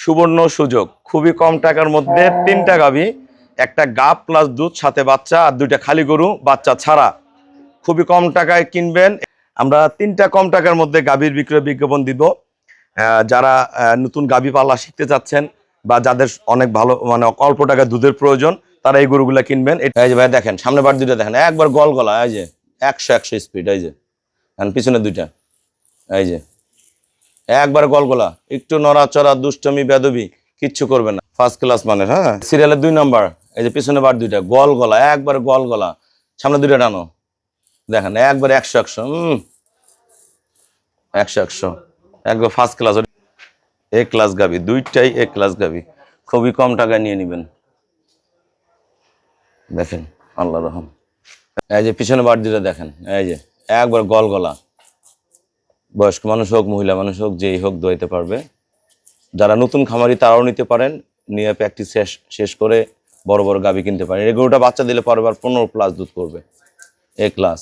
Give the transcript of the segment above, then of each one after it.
সুবর্ণ সুযোগ, খুবই কম টাকার মধ্যে 3টা গাভী, একটা গাব প্লাস দুধ, সাথে বাচ্চা, আর 2টা খালি গরু বাচ্চা ছাড়া। খুবই কম টাকায় কিনবেন। আমরা 3টা কম টাকার মধ্যে গাভীর বিক্রয় বিজ্ঞাপন দিব। যারা নতুন গাভী পালা শিখতে চাচ্ছেন বা যাদের অনেক ভালো মানে অল্প টাকায় দুধের প্রয়োজন, তারা এই গরুগুলা কিনবেন। এই যে ভাই দেখেন, সামনে বার 2টা দেখেন, একবার গল গলা, এই যে 100 স্পিড, এই যে পিছনে 2টা, এই যে একবার গলগলা, একটু নড়াচড়া দুষ্টমি বেদবি কিচ্ছু করবে না, ফার্স্ট ক্লাস মানের। হ্যাঁ, সিরিয়ালের 2 নাম্বার, এই যে পিছনে বার 2টা, গলগলা, একবার গলগলা, সামনে 2টা টানো, দেখেন একবার 100 100 একবার ফার্স্ট ক্লাস, এ ক্লাস গাবি, 2টাই এ ক্লাস গাবি, খুবই কম টাকায় নিয়ে নেবেন। দেখেন আল্লাহ রহম। এই যে পিছনে বার 2টা দেখেন, এই যে একবার গলগলা, বয়স্ক মানুষ হোক মহিলা মানুষ হোক যেই হোক দোয়াইতে পারবে। যারা নতুন খামারি তারাও নিতে পারেন, নিয়ে প্র্যাকটিস শেষ করে বড় বড় গাভী কিনতে পারেন। এই গরুটা বাচ্চা দিলে পরের বার 15+ দুধ করবে, এ ক্লাস।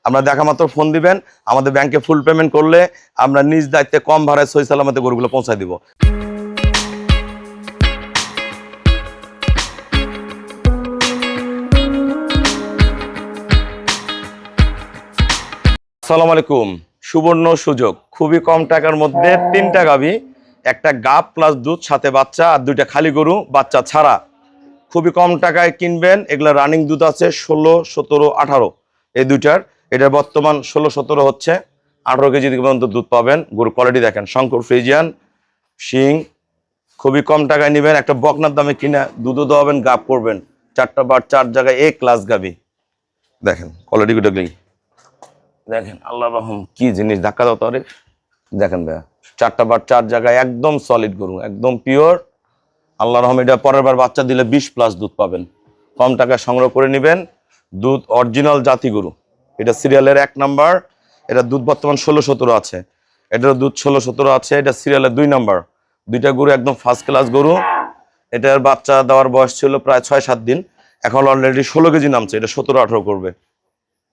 আমরা দেখা মাত্র ফোন দিবেন, আমাদের ব্যাংকে ফুল পেমেন্ট করলে আমরা নিজ দায়িত্বে কম ভাড়ায় সহি সালামতে গরুগুলো পৌঁছায় দিব। আসসালামু আলাইকুম। সুবর্ণ সুযোগ, খুবই কম টাকার মধ্যে 3টা গাভী, একটা গাব প্লাস দুধ, সাথে বাচ্চা, আর 2টা খালি গরু বাচ্চা ছাড়া। খুবই কম টাকায় কিনবেন। এগুলা রানিং দুধ আছে 16, 17, 18, এই 2টার। এটা বর্তমান 16, 17 হচ্ছে, 18 কেজি পর্যন্ত দুধ পাবেন। গরু কোয়ালিটি দেখেন, শঙ্কর ফ্রিজিয়ান শিং। খুবই কম টাকায় নেবেন, একটা বকনার দামে কিনা দুধও দেওয়াবেন, গাব করবেন। 4টা বার 4 জায়গায় এ ক্লাস গাভী, দেখেন কোয়ালিটি দেখলেই দেখেন আল্লাহ রহম, কি জিনিস, ধাক্কা দাও তারে। দেখেন ভাইয়া, 4টা বার 4 জায়গায় একদম সলিড গরু, একদম পিওর। আল্লাহ রহম, এটা পরের বার বাচ্চা দিলে 20+ দুধ পাবেন। কম টাকায় সংগ্রহ করে নেবেন। দুধ অরিজিনাল জাতি গরু, এটা সিরিয়ালের 1 নাম্বার। এটা দুধ বর্তমান 16, 17 আছে, এটার দুধ 16, 17 আছে। এটা সিরিয়ালের 2 নাম্বার। 2টা গরু একদম ফার্স্ট ক্লাস গরু। এটার বাচ্চা দেওয়ার বয়স ছিল প্রায় 6-7 দিন, এখন অলরেডি 16 কেজি নামছে। এটা 17, 18 করবে।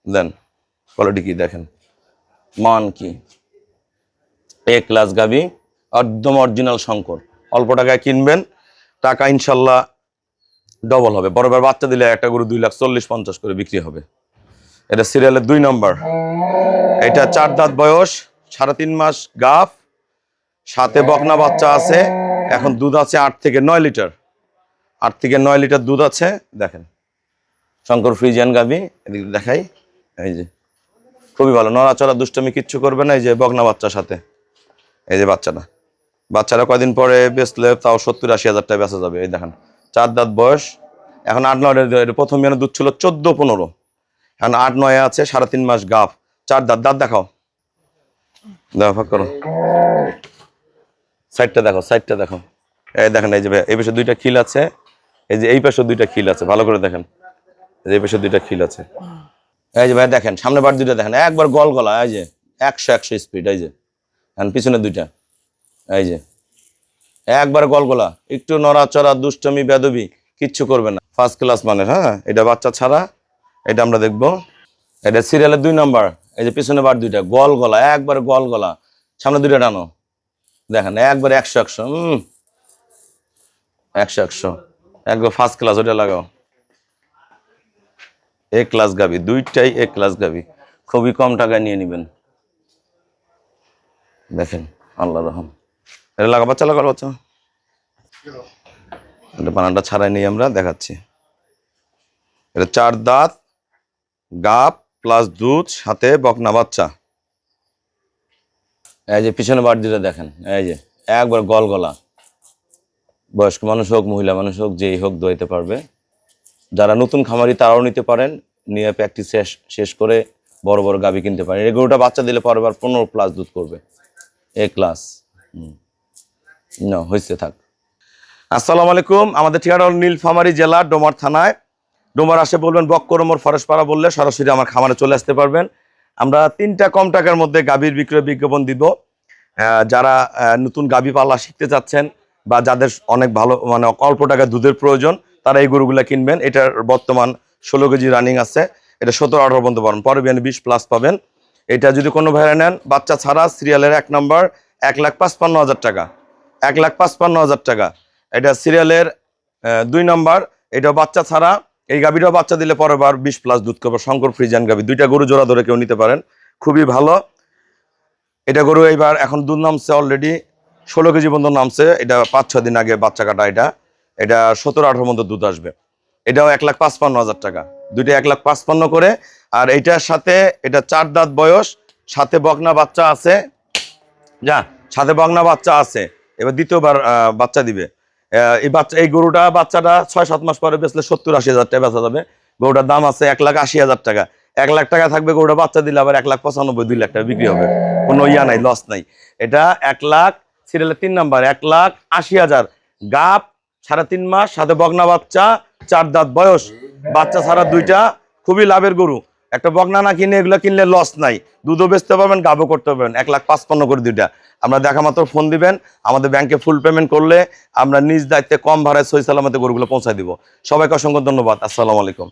দেন কোয়ালিটি কি দেখেন, মান কি, এ ক্লাস গাভী, একদম অরিজিনাল শঙ্কর। অল্প টাকায় কিনবেন, টাকা ইনশাল্লাহ ডবল হবে। বরাবর বাচ্চা দিলে একটা গরু 2,40,50 করে বিক্রি হবে। এটা সিরিয়ালের 2 নম্বর। এটা 4 দাঁত বয়স, 3.5 মাস গাভ, সাথে বকনা বাচ্চা আছে। এখন দুধ আছে 8 থেকে 9 লিটার, 8 থেকে 9 লিটার দুধ আছে। দেখেন শঙ্কর ফ্রিজিয়ান গাভী, এদিকে দেখাই, এই যে খুবই ভালো, নড়াচড়া দুষ্টমি কিচ্ছু করবে না। এই যে বকনা বাচ্চার সাথে, এই যে বাচ্চারা কয়দিন পরে বেচলে তাও 70-80 হাজার টাকা বেচা যাবে। এই দেখেন 4 দাঁত বয়স, এখন 8-9, প্রথম দিনে দুধ ছিল 14-15, এখন 8-9 আছে। 3.5 মাস গাভ, 4 দাঁত। দাঁত দেখাও, দেখো করো, সাইডটা দেখো, সাইডটা দেখো। এই দেখেন, এই যে এই পাশে 2টা খিল আছে, এই যে এই পাশে 2টা খিল আছে, ভালো করে দেখেন, এই পাশে 2টা খিল আছে। এই যে ভাই দেখেন, সামনে বার 2টা দেখেন, একবার গলগলা, এই যে 100 স্পিড, এই যে পিছনে 2টা, এই যে একবার গলগলা, একটু নড়াচড়া দুষ্টমি বেদবি কিচ্ছু করবে না, ফার্স্ট ক্লাস মানের। হ্যাঁ, এটা বাচ্চা ছাড়া, এটা আমরা দেখবো। এটা সিরিয়ালের 2 নাম্বার। এই যে পিছনে বার 2টা, গলগলা, একবার গলগলা, সামনে 2টা টানো, দেখেন একবার 100 100 একবার ফার্স্ট ক্লাস। ওটা লাগাও, এ ক্লাস গাবি, 2টাই এ ক্লাস গাবি, খুবই কম টাকায় নিয়ে নেবেন। দেখেন আল্লাহ রহম। এটা লাগা, বাচ্চা লাগা, বাচ্চা এটা বানানটা ছাড়াই নিয়ে আমরা দেখাচ্ছি। এটা 4 দাঁত গাব প্লাস দুধ, সাথে বকনা বাচ্চা। এই যে পিছনে বার 2টা দেখেন, এই যে একবার গলগলা, বয়স্ক মানুষ হোক মহিলা মানুষ হোক যেই হোক দোয়াইতে পারবে। যারা নতুন খামারি তারাও নিতে পারেন, নিয়ে প্র্যাকটিস শেষ করে বড় বড় গাভী কিনতে পারেন। এই গরুটা বাচ্চা দিলে পরের বার 15+ দুধ করবে, এ ক্লাস। না হয়েছে, থাক। আসসালামু আলাইকুম। আমাদের ঠিকানা হল নীলফামারী জেলা, ডোমার থানায়। ডোমার আসে বলবেন বক্করমর ফরেশপাড়া বললে সরাসরি আমার খামারে চলে আসতে পারবেন। আমরা 3টা কম টাকার মধ্যে গাভীর বিক্রয় বিজ্ঞাপন দিব। যারা নতুন গাভী পালা শিখতে চাচ্ছেন বা যাদের অনেক ভালো মানে অল্প টাকায় দুধের প্রয়োজন, তারা এই গরুগুলা কিনবেন। এটার বর্তমান 16 কেজি রানিং আছে। এটা 17-18 পর্যন্ত পাবেন, পরে 20+ পাবেন। এটা যদি কোনো ভাইরা নেন, বাচ্চা ছাড়া, সিরিয়ালের 1 নম্বর, 1,55,000 টাকা। 1,55,000 টাকা। এটা সিরিয়ালের 2 নাম্বার, এটা বাচ্চা ছাড়া। এই গাভীটাও বাচ্চা দিলে পরের বার 20+ দুধ করবে। শঙ্কর ফ্রিজিয়ান গাভী, 2টা গরু জোড়া ধরে কেউ নিতে পারেন, খুবই ভালো। এটা গরু এইবার এখন দুধ নামছে অলরেডি 16 কেজি পর্যন্ত নামছে। এটা 5-6 দিন আগে বাচ্চা কাটা। এটা 17-18 মতো দুধ আসবে। এটাও 1,55,000 টাকা। দুইটা 1,55,000 করে। আর এইটার সাথে এটা 4 দাঁত বয়স, সাথে বকনা বাচ্চা আছে। সাথে বকনা বাচ্চা আছে, এবার দ্বিতীয়বার বাচ্চা দিবে। এই বাচ্চাটা 6-7 মাস পরে বেচলে 70-80 হাজার টাকা বেচা যাবে। গরুটার দাম আছে 1,80,000 টাকা। 1 লাখ টাকা থাকবে, গরুটা বাচ্চা দিলে আবার 1,95,000 2 লাখ টাকা বিক্রি হবে, কোনো নাই, লস নাই। এটা 1 লাখ, সিরিয়ালের 3 নাম্বার, 1,80,000। গাপ 3.5 মাস, সাথে বকনা বাচ্চা, 4 দাঁত বয়স, বাচ্চা ছাড়া 2টা, খুবই লাভের গরু। একটা বকনা না কিনে এগুলো কিনলে লস নাই, দুধও বেচতে পারবেন, গাবও করতে পারবেন। 1,55,000 করে 2টা। আমরা দেখা মাত্র ফোন দিবেন, আমাদের ব্যাংকে ফুল পেমেন্ট করলে আমরা নিজ দায়িত্বে কম ভাড়ায় সহি সালামতে গরুগুলো পৌঁছায় দিব। সবাইকে অসংখ্য ধন্যবাদ। আসসালামু আলাইকুম।